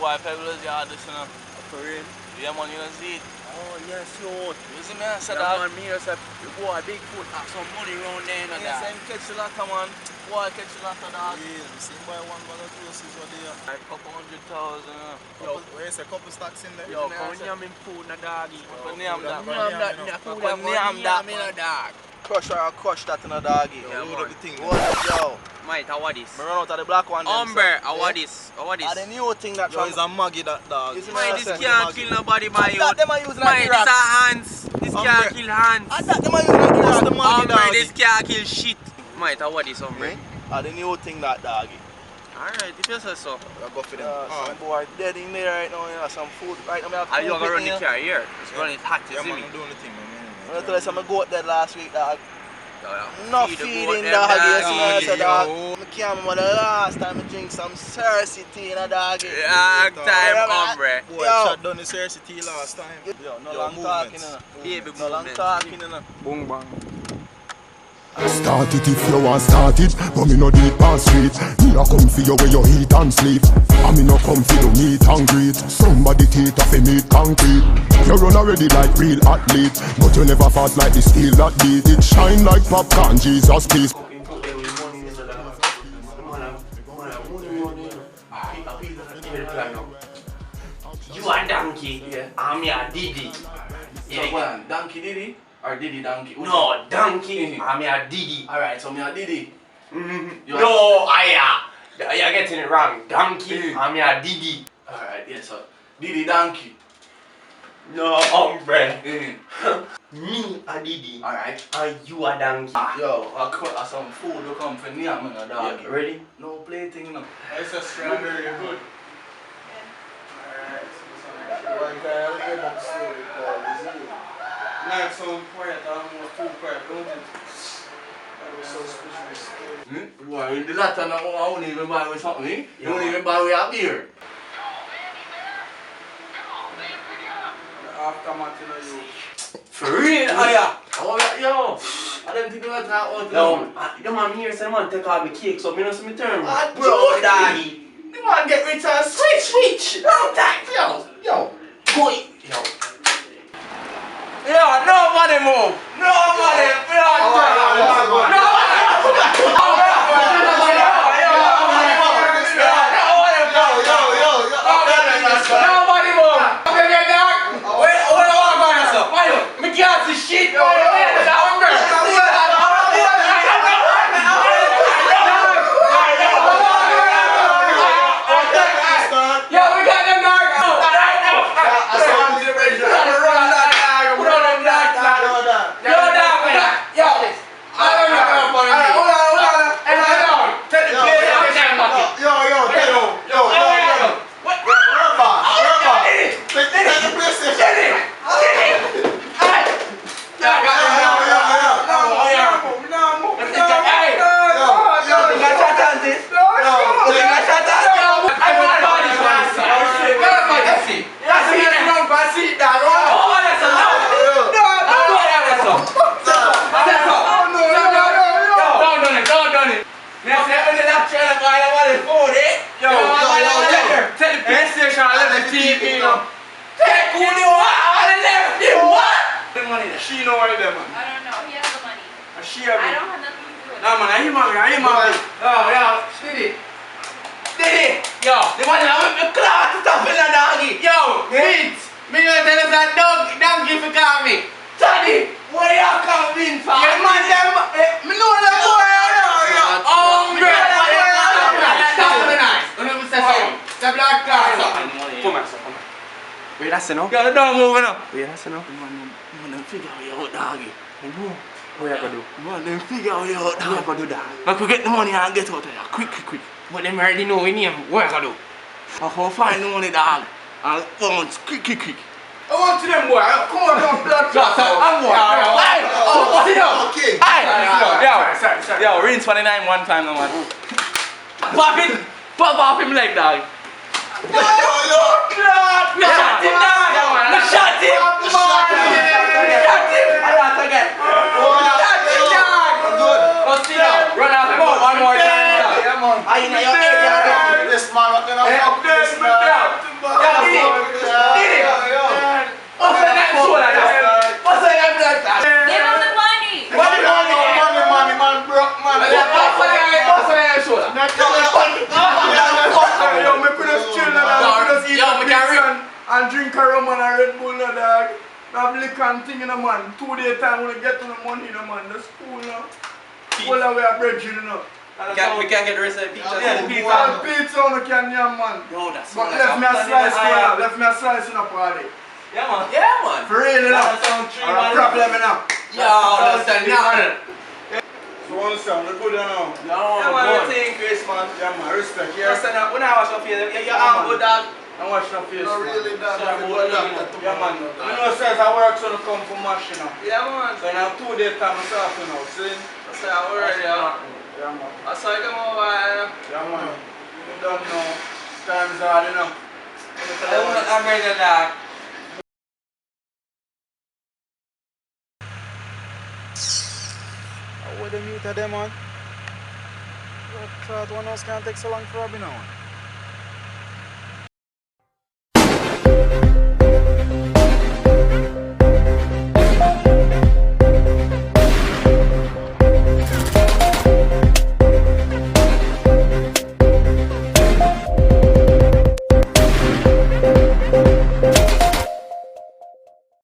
boy Pebbles yard this, you know. For real? Yeah, man, you don't see it. Oh, yes, yo. You see me, I said Yeah, that. man, me said, boy, Bigfoot have some money around there, you know, Yes, that. I'm catch a lot, man. Boy, catch a lot of dog. Yeah, you see boy one bag of juices what they are. Like couple 100,000, you know. Yo, where is a couple stacks in there? Yo, come on, yam food, na doggy. But name that, dog. Crush that in a doggy. Yo, load up the thing. Hold up, yo. Mate, how are this? Me run out of the black one. How are this? How are Ah, the new thing that Yo, it's a Maggie that dog. Is it Mate, Yes, this sir. can't kill nobody, my That them a use like Mate, the this rocks. a hands. This can't kill hands. I thought them a use like the What's the rocks. Maggie Hombre, dog? this can't kill shit. Mate, how are this, hombre? Ah, the new thing that doggy. Alright, if you say so. I go for them. Some boy dead in there right now, you know, some food right now. Me have Are you food gonna run with the me, car here? It's running hot, you Yeah, see man, me? I'm doing the thing, man. I'm gonna tell you something, I goat dead last week, dog. No No feeding dog, you smell so dog. I can't remember the last time I drink some Cersei tea in a doggy. Long time, hombre. Boy, Yo. shot done the Cersei tea last time. Yo, no Yo, long talking, movements. Baby no long movements. talking, you know. Boom bang. Start it if you want start it, but me no deep and sweet. Me a come for you where you eat and sleep, and me no come for you meet and greet. Somebody teeth off a meat concrete. You run already like real athlete, but you never fought like the steel that beat. It shine like popcorn, Jesus peace. You a donkey, I'm your Diddy. So, Donkey Diddy? Or Diddy Donkey? No, donkey, I'm your Diddy. Alright, so me a Diddy. No, you're getting it wrong. Donkey, I'm your Diddy. Alright, yeah, so Diddy Donkey. No, hombre. Me a Diddy, Alright. and you a donkey. Yo, I cut some food to come for Niam and a dog. Yeah, ready? No plating, no. It's a strawberry good. Nice, so quiet, almost too quiet, don't it? Boy, in the latter, I won't even buy with something, eh? You won't even buy with a beer. Aftermath, you know, you. For real? Yeah. Oh, yo! I don't think you want to talk about No, the man here said the man take all the cake, so me know some term. Ah, Bro, daddy. The man get rich and switch! No time! Yo! Boy. Yo, nobody move! Nobody! Nobody move! Okay, get down! What am I going to say? Why you? Me can't see shit! Yo, we got them dog! Right now! Put on them dog! Yo, dog! Yo! I don't know. Hold on! Hold on! Take the plate out of the bucket! She know what them, man. I don't know. He has the money. She I don't have nothing to do with it. No, man, I hear mommy. Yo, Diddy. Yo, the one that with the cloth stuff in the doggy. Yo, Vince. Me gonna tell us that donkey for call me. Taddy, what you coming for? Yeah, man, me know that boy. Oh, man. Stop the nice. Don't ever say something. The black cloth. Come on, come on. Wait, that's enough. Yo, don't move now. Wait, that's enough. Man, figure out your doggy. What you gonna do? Man, them figure out your What you doggy. gonna do that? I could get the money and get out of here. Quick. But them already know we name. What you gonna do? I can find the money, dog. And bounce, quick. I want to them, boy. Come on, don't blood. I'm one. Sit down. Okay. Yo, rinse 29 one time, no man. Pop off him leg, dog. Yo. Me shot him, dog. Me shot him. I got to get. Go sit down. Run out the ball one more time. Yeah, man. I know your area. This man, what kind of fuck this, man? drink a rum and a Red Bull, no, dog. I have liquor and thing, you know, man. 2 day time when I get to the money, you know, man. That's cool, no. All the way a bread, you know. We can't get the rest of the pizza. Yeah, the pizza. Well, pizza on the can, yeah, man. Yo, that's But what left me a slice, I left me a slice in a party. Yeah, man. Yeah, man. For real, you know. That's on tree, Or a man. problem, you know. Yo, that's a nothing. So, understand, the good, you know. Yo, Yeah, man, good. you think, Chris, man. Yeah, man, respect, Yeah, yeah. when I wash my face, your arm good, dog. I wash my face, No, man. really, that So, man. what That, do you that, Yeah, man. You know, says I work so to come for mash, you know. Yeah, man. So, now 2 day time, I start, you know, see? That's how I work, yeah. Yeah, man. I saw you come over, Yeah, man. You don't know. Time's hard, you know. I'm ready to die. How would they meet them, man? What one else can't take so long for Robin now?